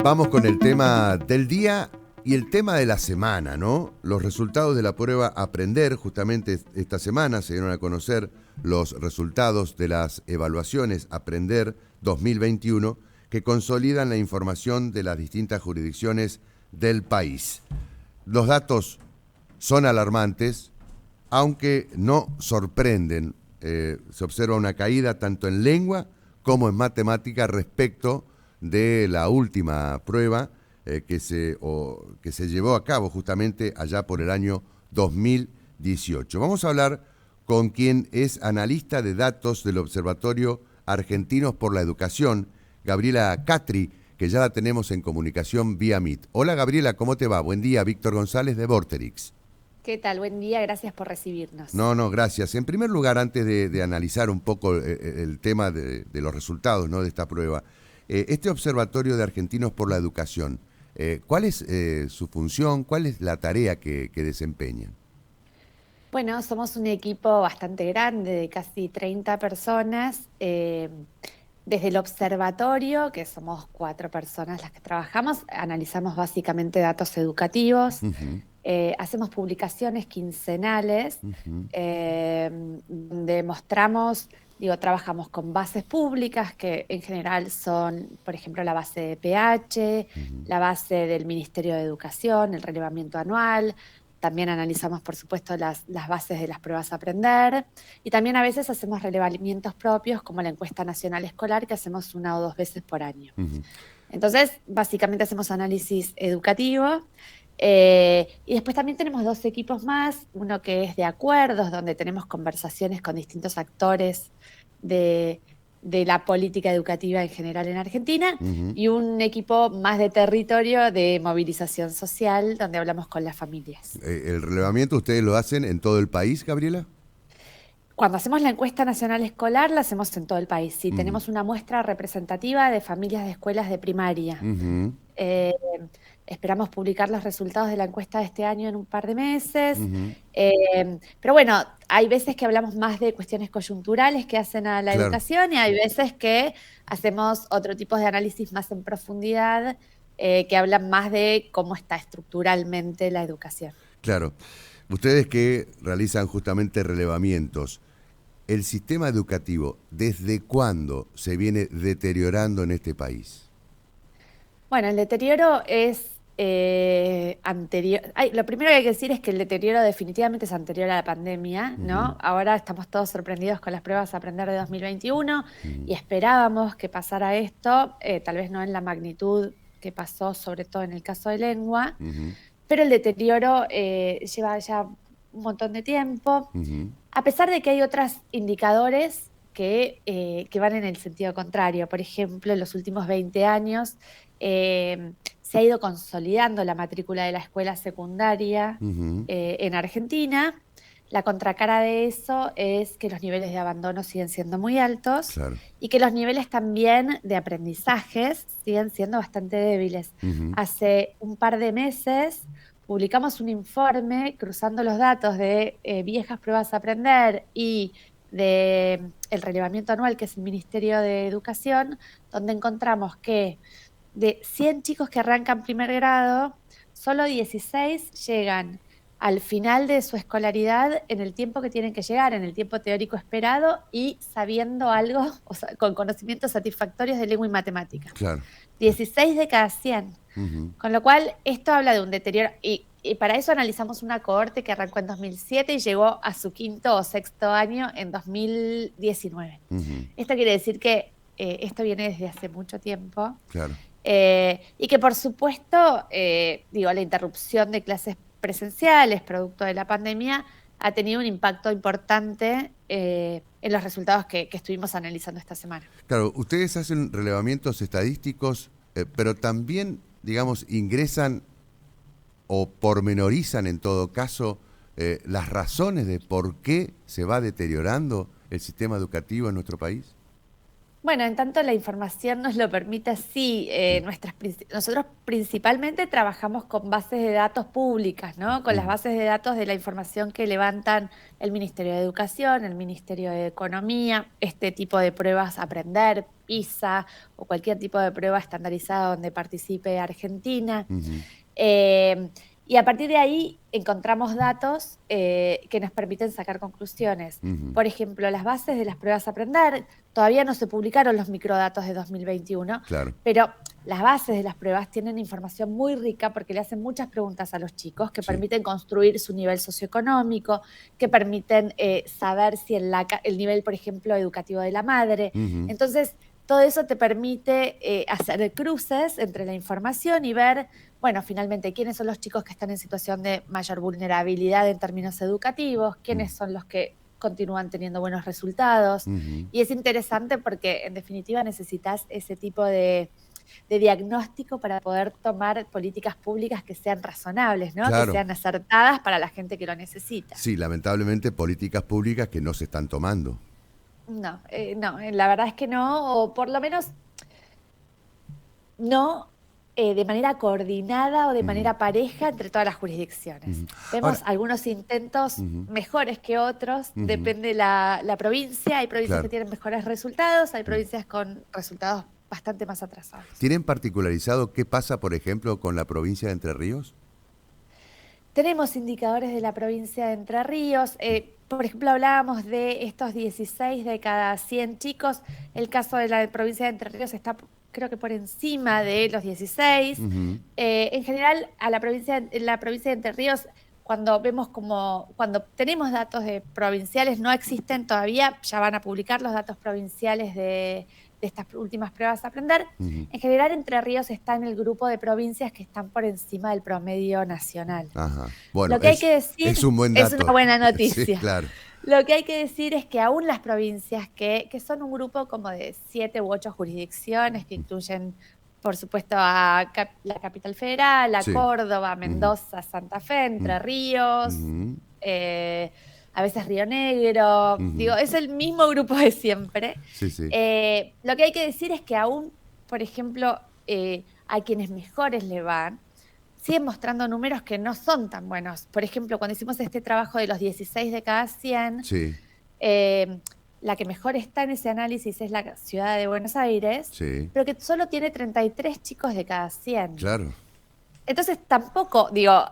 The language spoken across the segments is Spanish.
Vamos con el tema del día y el tema de la semana, ¿no? Los resultados de la prueba Aprender. Justamente esta semana se dieron a conocer los resultados de las evaluaciones Aprender 2021 que consolidan la información de las distintas jurisdicciones del país. Los datos son alarmantes, aunque no sorprenden. Se observa una caída tanto en lengua como en matemática respecto de la última prueba que se llevó a cabo justamente allá por el año 2018. Vamos a hablar con quien es analista de datos del Observatorio Argentinos por la Educación, Gabriela Catri, que ya la tenemos en comunicación vía Meet. Hola Gabriela, ¿cómo te va? Buen día, Víctor González de Vorterix. ¿Qué tal? Buen día, gracias por recibirnos. No, gracias. En primer lugar, antes de analizar un poco el tema de los resultados, ¿no?, de esta prueba, este Observatorio de Argentinos por la Educación, ¿cuál es su función? ¿Cuál es la tarea que desempeñan? Bueno, somos un equipo bastante grande, de casi 30 personas. Desde el observatorio, que somos 4 personas las que trabajamos, analizamos básicamente datos educativos. Uh-huh. Hacemos publicaciones quincenales, Uh-huh. donde mostramos, trabajamos con bases públicas que en general son, por ejemplo, la base de PH, Uh-huh. la base del Ministerio de Educación, el relevamiento anual. También analizamos, por supuesto, las bases de las pruebas Aprender, y también a veces hacemos relevamientos propios, como la encuesta nacional escolar, que hacemos 1 o 2 veces por año. Uh-huh. Entonces, básicamente hacemos análisis educativo. Y después también tenemos 2 equipos más, uno que es de acuerdos, donde tenemos conversaciones con distintos actores de la política educativa en general en Argentina, Uh-huh. y un equipo más de territorio de movilización social, donde hablamos con las familias. ¿El relevamiento ustedes lo hacen en todo el país, Gabriela? Cuando hacemos la encuesta nacional escolar, la hacemos en todo el país. Sí, Uh-huh. tenemos una muestra representativa de familias de escuelas de primaria. Uh-huh. Eh, Esperamos publicar los resultados de la encuesta de este año en un par de meses. Uh-huh. Pero bueno, hay veces que hablamos más de cuestiones coyunturales que hacen a la Claro. educación, y hay veces que hacemos otro tipo de análisis más en profundidad, que hablan más de cómo está estructuralmente la educación. Claro. Ustedes que realizan justamente relevamientos, ¿el sistema educativo desde cuándo se viene deteriorando en este país? Bueno, el deterioro es anterior. Lo primero que hay que decir es que el deterioro definitivamente es anterior a la pandemia, ¿no? Uh-huh. Ahora estamos todos sorprendidos con las pruebas Aprender de 2021, Uh-huh. y esperábamos que pasara esto, tal vez no en la magnitud que pasó, sobre todo en el caso de lengua, Uh-huh. pero el deterioro lleva ya un montón de tiempo, Uh-huh. a pesar de que hay otros indicadores que van en el sentido contrario. Por ejemplo, en los últimos 20 años se ha ido consolidando la matrícula de la escuela secundaria Uh-huh. en Argentina. La contracara de eso es que los niveles de abandono siguen siendo muy altos, Claro. y que los niveles también de aprendizajes siguen siendo bastante débiles. Uh-huh. Hace un par de meses publicamos un informe cruzando los datos de viejas pruebas Aprender y de el relevamiento anual, que es el Ministerio de Educación, donde encontramos que de 100 chicos que arrancan primer grado, solo 16 llegan al final de su escolaridad en el tiempo que tienen que llegar, en el tiempo teórico esperado, y sabiendo algo, o sea, con conocimientos satisfactorios de lengua y matemática. Claro. 16 de cada 100. Uh-huh. Con lo cual, esto habla de un deterioro, y para eso analizamos una cohorte que arrancó en 2007 y llegó a su 5º o 6º año en 2019. Uh-huh. Esto quiere decir que esto viene desde hace mucho tiempo. Claro. Y que, por supuesto, la interrupción de clases presenciales producto de la pandemia ha tenido un impacto importante en los resultados que estuvimos analizando esta semana. Claro, ustedes hacen relevamientos estadísticos, pero también, digamos, ingresan o pormenorizan en todo caso las razones de por qué se va deteriorando el sistema educativo en nuestro país. Bueno, en tanto la información nos lo permite, sí, nosotros principalmente trabajamos con bases de datos públicas, ¿no? Con las Ujú. bases de datos de la información que levantan el Ministerio de Educación, el Ministerio de Economía, este tipo de pruebas Aprender, PISA o cualquier tipo de prueba estandarizada donde participe Argentina. Ujú. Eh, y a partir de ahí encontramos datos que nos permiten sacar conclusiones. Ujú. Por ejemplo, las bases de las pruebas Aprender, todavía no se publicaron los microdatos de 2021, Claro. pero las bases de las pruebas tienen información muy rica porque le hacen muchas preguntas a los chicos que Sí. permiten construir su nivel socioeconómico, que permiten saber si el nivel, por ejemplo, educativo de la madre. Ujú. Entonces, todo eso te permite hacer cruces entre la información y ver, bueno, finalmente, quiénes son los chicos que están en situación de mayor vulnerabilidad en términos educativos, Mm. quiénes son los que continúan teniendo buenos resultados. Ujú. Y es interesante porque, en definitiva, necesitas ese tipo de diagnóstico para poder tomar políticas públicas que sean razonables, ¿no? Que Claro. sean acertadas para la gente que lo necesita. Sí, lamentablemente políticas públicas que no se están tomando. No, no, la verdad es que no, o por lo menos no de manera coordinada o de Ujú. manera pareja entre todas las jurisdicciones. Ujú. Vemos Ahora, algunos intentos ujú, mejores que otros, ujú, depende la provincia. Hay provincias que claro. tienen mejores resultados, hay Mm. provincias con resultados bastante más atrasados. ¿Tienen particularizado qué pasa, por ejemplo, con la provincia de Entre Ríos? Tenemos indicadores de la provincia de Entre Ríos. Por ejemplo, hablábamos de estos 16 de cada 100 chicos. El caso de la provincia de Entre Ríos está, creo que por encima de los 16. Ujú. En general, en la provincia de Entre Ríos, cuando tenemos datos de provinciales, no existen todavía, ya van a publicar los datos provinciales de estas últimas pruebas a aprender. Ujú. En general, Entre Ríos está en el grupo de provincias que están por encima del promedio nacional. Ajá. Bueno, Lo que hay que es decir un buen es una dato. buena Sí, noticia. claro. Lo que hay que decir es que aún las provincias, que son un grupo como de 7 u 8 jurisdicciones, que incluyen, por supuesto, a la Capital Federal, a Sí. Córdoba, Ujú. Mendoza, Santa Fe, Mm. Entre Ríos, Ujú. a veces Río Negro. Digo, Ujú. es el mismo grupo de siempre. Sí, sí. Lo que hay que decir es que aún, por ejemplo, a quienes mejores le van, siguen mostrando números que no son tan buenos. Por ejemplo, cuando hicimos este trabajo de los 16 de cada 100, Sí, eh, la que mejor está en ese análisis es la ciudad de Buenos Aires, sí. pero que solo tiene 33 chicos de cada 100. Claro. Entonces tampoco, digo,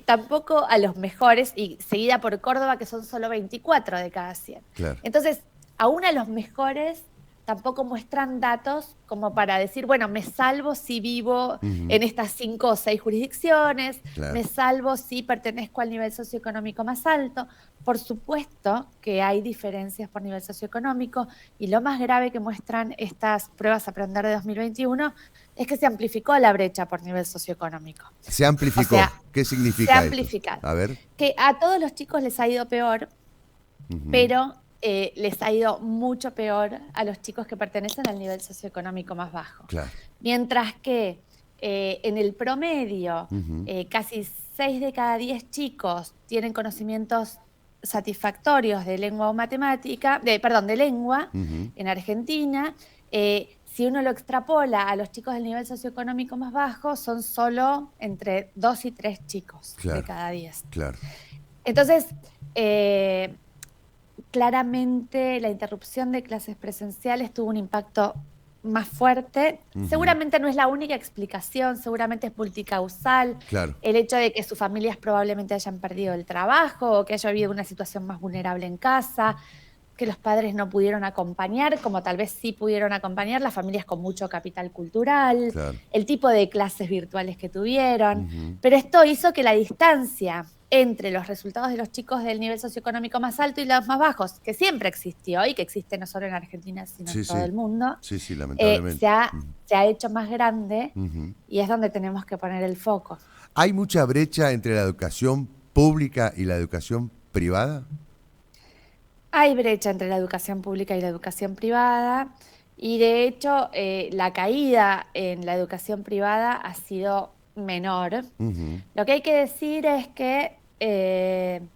tampoco a los mejores, y seguida por Córdoba, que son solo 24 de cada 100. Claro. Entonces, aún a los mejores tampoco muestran datos como para decir, bueno, me salvo si vivo Ujú. en estas 5 o 6 jurisdicciones, Claro. me salvo si pertenezco al nivel socioeconómico más alto. Por supuesto que hay diferencias por nivel socioeconómico, y lo más grave que muestran estas pruebas Aprender de 2021 es que se amplificó la brecha por nivel socioeconómico. Se O sea, amplificó. ¿Qué se ha significa eso? amplificado. A ver. Que a todos los chicos les ha ido peor, Ujú. pero les ha ido mucho peor a los chicos que pertenecen al nivel socioeconómico más bajo. Claro. Mientras que en el promedio, Ujú. casi 6 de cada 10 chicos tienen conocimientos satisfactorios de lengua o matemática, de lengua Ujú. en Argentina. Si uno lo extrapola a los chicos del nivel socioeconómico más bajo, son solo entre 2 y 3 chicos de Claro. cada 10. Claro. Entonces, claramente la interrupción de clases presenciales tuvo un impacto más fuerte. Ujú. Seguramente no es la única explicación, seguramente es multicausal. Claro. El hecho de que sus familias probablemente hayan perdido el trabajo o que haya habido una situación más vulnerable en casa, que los padres no pudieron acompañar, como tal vez sí pudieron acompañar las familias con mucho capital cultural, Claro. el tipo de clases virtuales que tuvieron. Ujú. Pero esto hizo que la distancia entre los resultados de los chicos del nivel socioeconómico más alto y los más bajos, que siempre existió y que existe no solo en Argentina, sino Sí, en todo sí. el mundo, Sí, sí, lamentablemente. Ujú. se ha hecho más grande, Ujú. y es donde tenemos que poner el foco. ¿Hay mucha brecha entre la educación pública y la educación privada? Hay brecha entre la educación pública y la educación privada, y de hecho la caída en la educación privada ha sido menor. Ujú. Lo que hay que decir es que el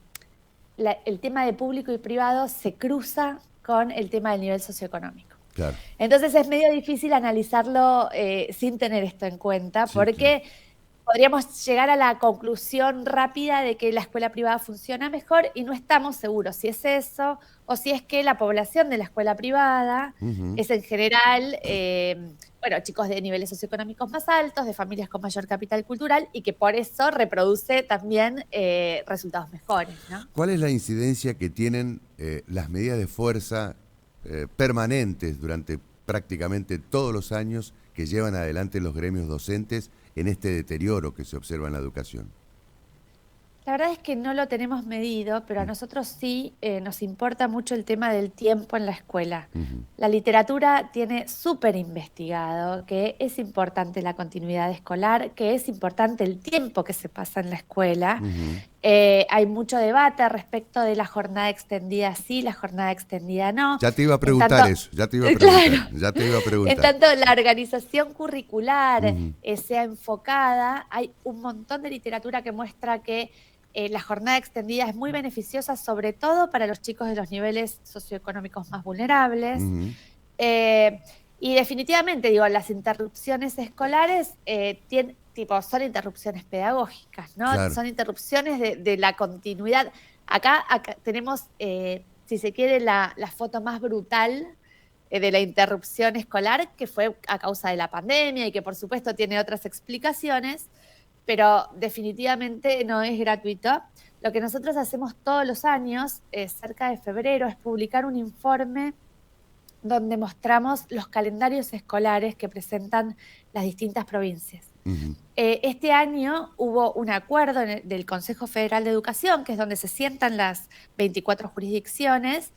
tema de público y privado se cruza con el tema del nivel socioeconómico. Claro. Entonces es medio difícil analizarlo sin tener esto en cuenta, Sí, claro. porque podríamos llegar a la conclusión rápida de que la escuela privada funciona mejor y no estamos seguros si es eso o si es que la población de la escuela privada Ujú. es en general, bueno, chicos de niveles socioeconómicos más altos, de familias con mayor capital cultural y que por eso reproduce también resultados mejores, ¿no? ¿Cuál es la incidencia que tienen las medidas de fuerza permanentes durante prácticamente todos los años que llevan adelante los gremios docentes en este deterioro que se observa en la educación? La verdad es que no lo tenemos medido, pero a nosotros sí nos importa mucho el tema del tiempo en la escuela. Ujú, La literatura tiene súper investigado que es importante la continuidad escolar, que es importante el tiempo que se pasa en la escuela. ujú. Hay mucho debate respecto de la jornada extendida sí, la jornada extendida no. Ya te iba a En preguntar tanto, eso, ya te iba a claro, preguntar, ya te iba a en preguntar. tanto la organización curricular Ujú, sea enfocada, hay un montón de literatura que muestra que la jornada extendida es muy beneficiosa, sobre todo para los chicos de los niveles socioeconómicos más vulnerables. ujú. Eh, y definitivamente, digo, las interrupciones escolares tipo, son interrupciones pedagógicas, ¿no? Claro, Son interrupciones de la continuidad. Acá tenemos, si se quiere, la foto más brutal de la interrupción escolar, que fue a causa de la pandemia y que por supuesto tiene otras explicaciones, pero definitivamente no es gratuito. Lo que nosotros hacemos todos los años, cerca de febrero, es publicar un informe donde mostramos los calendarios escolares que presentan las distintas provincias. ujú, Este año hubo un acuerdo del Consejo Federal de Educación, que es donde se sientan las 24 jurisdicciones,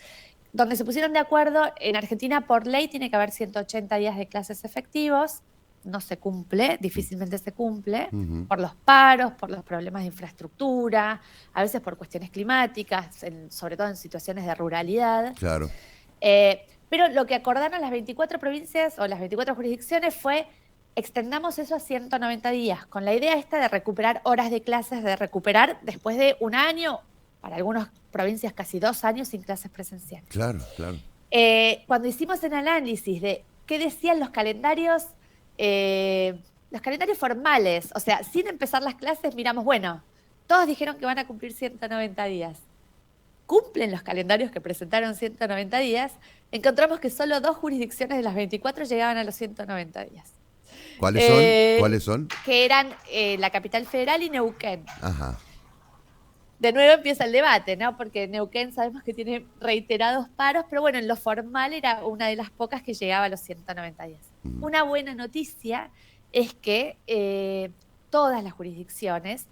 donde se pusieron de acuerdo. En Argentina, por ley, tiene que haber 180 días de clases efectivos. No se cumple, difícilmente se cumple, ujú. por los paros, por los problemas de infraestructura, a veces por cuestiones climáticas, sobre todo en situaciones de ruralidad. Claro, Pero lo que acordaron las 24 provincias o las 24 jurisdicciones fue extendamos eso a 190 días, con la idea esta de recuperar horas de clases, de recuperar después de un año, para algunas provincias casi 2 años sin clases presenciales. claro, claro. Cuando hicimos el análisis de qué decían los calendarios formales, o sea, sin empezar las clases, miramos, bueno, todos dijeron que van a cumplir 190 días. Cumplen los calendarios que presentaron 190 días, encontramos que solo 2 jurisdicciones de las 24 llegaban a los 190 días. ¿Cuáles son? Eh, ¿Cuáles son? que eran la capital federal y Neuquén. Ajá. De nuevo empieza el debate, ¿no? Porque Neuquén sabemos que tiene reiterados paros, pero bueno, en lo formal era una de las pocas que llegaba a los 190 días. Mm, Una buena noticia es que todas las jurisdicciones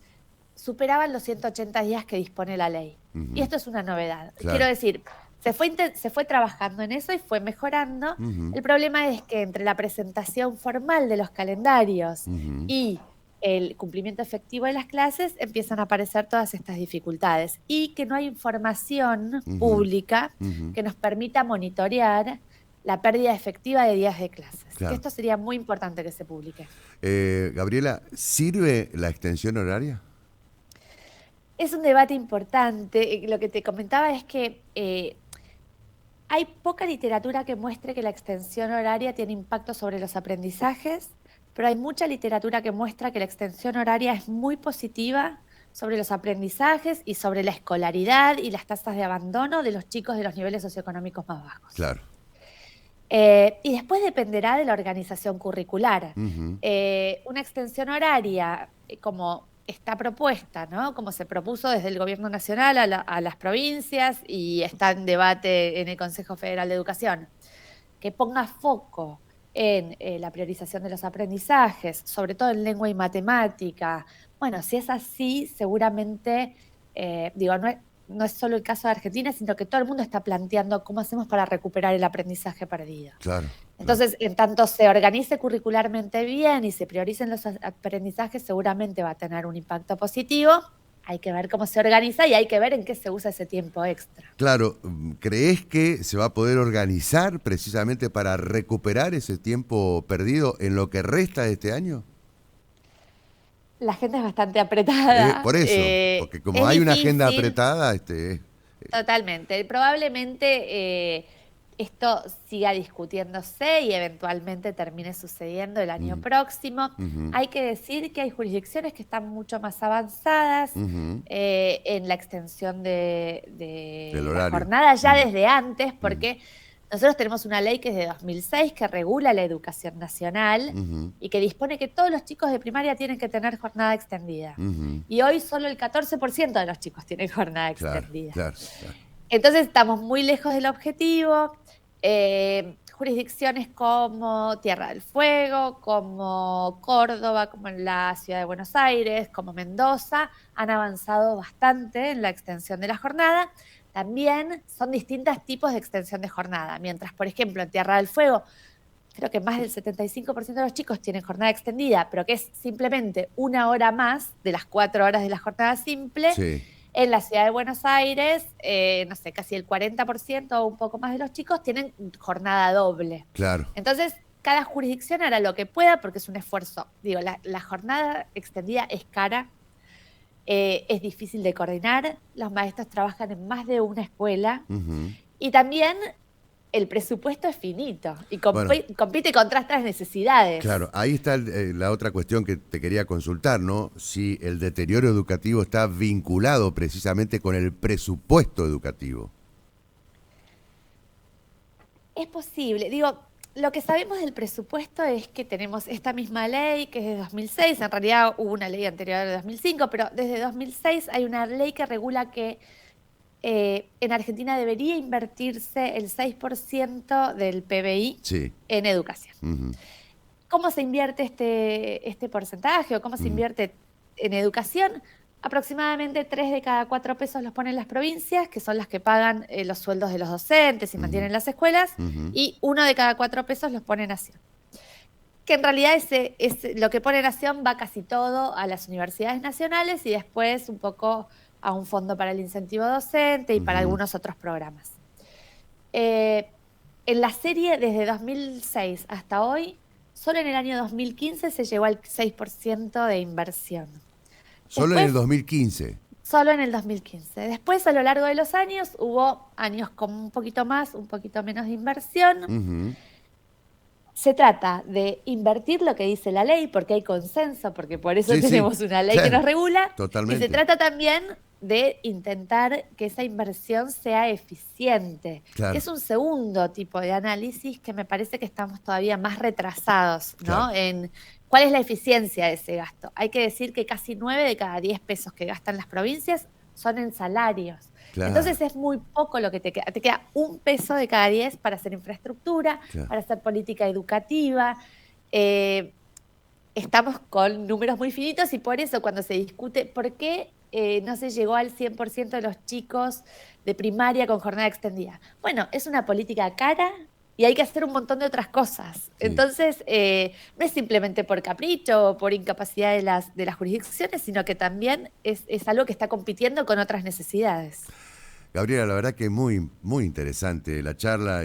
superaban los 180 días que dispone la ley. Y ujú. esto es una novedad. Quiero Claro. decir, se fue trabajando en eso y fue mejorando. Ujú, El problema es que entre la presentación formal de los calendarios ujú, y el cumplimiento efectivo de las clases empiezan a aparecer todas estas dificultades y que no hay información ujú, pública ujú. que nos permita monitorear la pérdida efectiva de días de clases. Que Claro. esto sería muy importante que se publique. Gabriela, ¿sirve la extensión horaria? Es un debate importante. Lo que te comentaba es que hay poca literatura que muestre que la extensión horaria tiene impacto sobre los aprendizajes, pero hay mucha literatura que muestra que la extensión horaria es muy positiva sobre los aprendizajes y sobre la escolaridad y las tasas de abandono de los chicos de los niveles socioeconómicos más bajos. Claro. Y después dependerá de la organización curricular. Ujú, Una extensión horaria, como está propuesta, ¿no? Como se propuso desde el Gobierno Nacional a las provincias y está en debate en el Consejo Federal de Educación, que ponga foco en la priorización de los aprendizajes, sobre todo en lengua y matemática. Bueno, si es así, seguramente, digo, no es solo el caso de Argentina, sino que todo el mundo está planteando cómo hacemos para recuperar el aprendizaje perdido. claro, claro. Entonces, en tanto se organice curricularmente bien y se prioricen los aprendizajes, seguramente va a tener un impacto positivo. Hay que ver cómo se organiza y hay que ver en qué se usa ese tiempo extra. Claro, ¿crees que se va a poder organizar precisamente para recuperar ese tiempo perdido en lo que resta de este año? La agenda es bastante apretada. Por eso, porque como Es hay una agenda difícil, apretada, totalmente. Probablemente esto siga discutiéndose y eventualmente termine sucediendo el año Ujú, próximo. ujú, Hay que decir que hay jurisdicciones que están mucho más avanzadas ujú. en la extensión Del de la horario. jornada ya Mm, desde antes, mm, porque nosotros tenemos una ley que es de 2006 que regula la educación nacional ujú, y que dispone que todos los chicos de primaria tienen que tener jornada extendida. ujú. Y hoy solo el 14% de los chicos tienen jornada Claro, extendida. claro, claro. Entonces estamos muy lejos del objetivo. Jurisdicciones como Tierra del Fuego, como Córdoba, como en la ciudad de Buenos Aires, como Mendoza, han avanzado bastante en la extensión de la jornada. También son distintos tipos de extensión de jornada. Mientras, por ejemplo, en Tierra del Fuego, creo que más del 75% de los chicos tienen jornada extendida, pero que es simplemente una hora más de las 4 horas de la jornada simple. Sí, En la ciudad de Buenos Aires, no sé, casi el 40% o un poco más de los chicos tienen jornada doble. claro. Entonces, cada jurisdicción hará lo que pueda porque es un esfuerzo. Digo, la jornada extendida es cara, es difícil de coordinar, los maestros trabajan en más de una escuela Ujú. y también el presupuesto es finito y Bueno, compite contra otras necesidades. claro, ahí está la otra cuestión que te quería consultar, ¿no? Si el deterioro educativo está vinculado precisamente con el presupuesto educativo. Es posible. Digo, lo que sabemos del presupuesto es que tenemos esta misma ley que es de 2006. En realidad hubo una ley anterior de 2005, pero desde 2006 hay una ley que regula que en Argentina debería invertirse el 6% del PBI Sí. en educación. Ujú, ¿Cómo se invierte este porcentaje o cómo se ujú, invierte en educación? Aproximadamente 3 de cada 4 pesos los ponen las provincias, que son las que pagan los sueldos de los docentes y ujú, mantienen las escuelas, ujú. y 1 de cada 4 pesos los pone Nación. Que en realidad lo que pone Nación va casi todo a las universidades nacionales y después un poco a un fondo para el incentivo docente y para Ujú. algunos otros programas. Eh, en la serie, desde 2006 hasta hoy, solo en el año 2015 se llegó al 6% de inversión. Solo en el Después, 2015. solo en el 2015. Después, a lo largo de los años, hubo años con un poquito más, un poquito menos de inversión. Ujú. Se trata de invertir lo que dice la ley, porque hay consenso, porque por eso Sí, sí, tenemos una ley que nos claro, regula, y se totalmente. trata también de intentar que esa inversión sea eficiente, que Claro, es un segundo tipo de análisis que me parece que estamos todavía más retrasados, claro, ¿no? En cuál es la eficiencia de ese gasto. Hay que decir que casi 9 de cada 10 pesos que gastan las provincias son en salarios. claro, Entonces es muy poco lo que te queda. Te queda 1 peso de cada 10 para hacer infraestructura, claro. para hacer política educativa. Eh, Estamos con números muy finitos y por eso cuando se discute por qué no se llegó al 100% de los chicos de primaria con jornada extendida. Bueno, es una política cara y hay que hacer un montón de otras cosas. Sí. Entonces, no es simplemente por capricho o por incapacidad de las jurisdicciones, sino que también es algo que está compitiendo con otras necesidades. Gabriela, la verdad que muy, muy interesante la charla.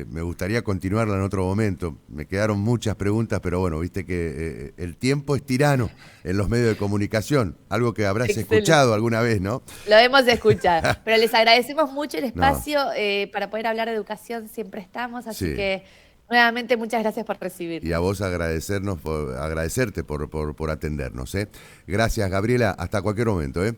Me gustaría continuarla en otro momento. Me quedaron muchas preguntas, pero bueno, viste que el tiempo es tirano en los medios de comunicación. Algo que habrás Excelente. escuchado alguna vez, ¿no? Lo hemos escuchado, pero les agradecemos mucho el No, espacio para poder hablar de educación, siempre estamos, así sí. que nuevamente muchas gracias por Y a recibirnos. vos agradecerte por atendernos, ¿eh? Gracias, Gabriela. Hasta cualquier momento, ¿eh?